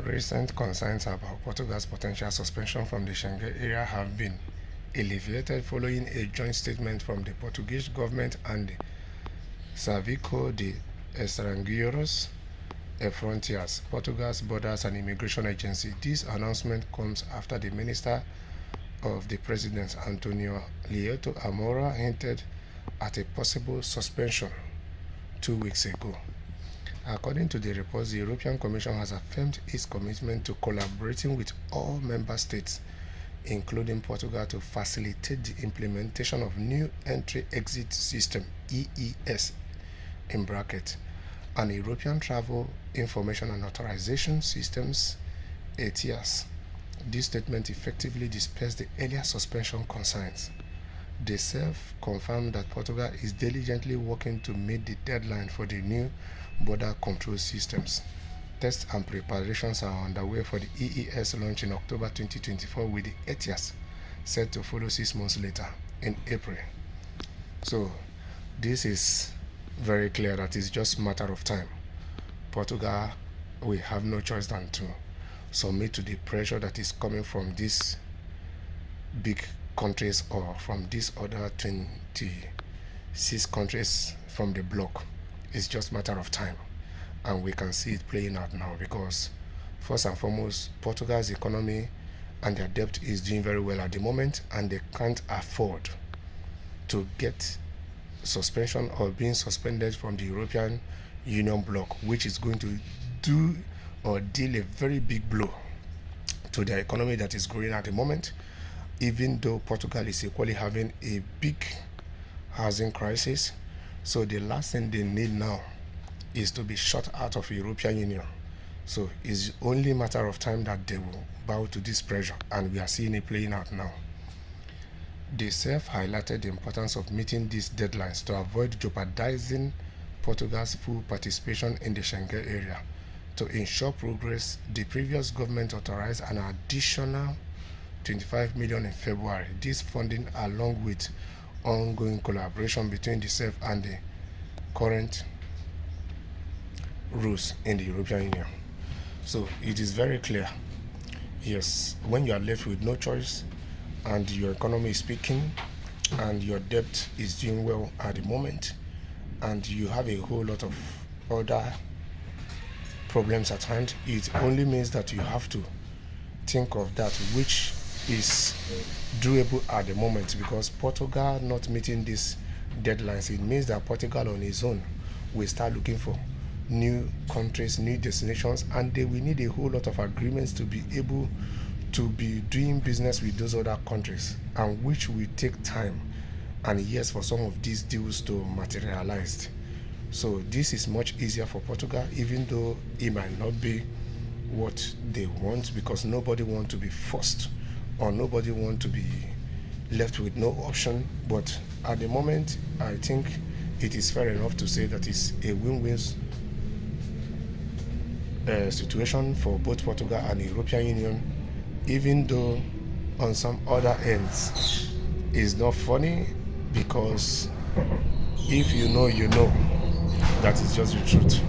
Recent concerns about Portugal's potential suspension from the Schengen area have been alleviated following a joint statement from the Portuguese government and the Serviço de Estrangeiros e Fronteiras, Portugal's Borders and Immigration Agency. This announcement comes after the Minister of the President, Antonio Lieto Amora, hinted at a possible suspension 2 weeks ago. According to the reports, the European Commission has affirmed its commitment to collaborating with all member states, including Portugal, to facilitate the implementation of new entry-exit system (EES) and European Travel Information and Authorization Systems (ETIAS). This statement effectively dispels the earlier suspension concerns. The SEF confirmed that Portugal is diligently working to meet the deadline for the new border control systems. Tests and preparations are underway for the EES launch in October 2024, with the ETIAS set to follow 6 months later in April. So this is very clear that it's just a matter of time. Portugal will have no choice than to submit to the pressure that is coming from these big countries or from these other 26 countries from the bloc. It's just a matter of time, and we can see it playing out now, because first and foremost, Portugal's economy and their debt is doing very well at the moment, and they can't afford to get suspension or being suspended from the European Union bloc, which is going to do or deal a very big blow to their economy that is growing at the moment, even though Portugal is equally having a big housing crisis. So the last thing they need now is to be shut out of the European Union. So it's only a matter of time that they will bow to this pressure, and we are seeing it playing out now. The SEF highlighted the importance of meeting these deadlines to avoid jeopardizing Portugal's full participation in the Schengen area. To ensure progress, the previous government authorized an additional 25 million in February. This funding, along with ongoing collaboration between the SEF and the current rules in the European Union. So it is very clear. Yes, when you are left with no choice and your economy is peaking and your debt is doing well at the moment, and you have a whole lot of other problems at hand, it only means that you have to think of that which is doable at the moment, because Portugal not meeting these deadlines, it means that Portugal on its own will start looking for new countries, new destinations, and they will need a whole lot of agreements to be able to be doing business with those other countries, and which will take time and years for some of these deals to materialize. So this is much easier for Portugal, even though it might not be what they want, because nobody wants to be forced or nobody wants to be left with no option. But at the moment, I think it is fair enough to say that it's a win-win situation for both Portugal and the European Union, even though on some other ends it's not funny, because if you know, you know. That is just the truth.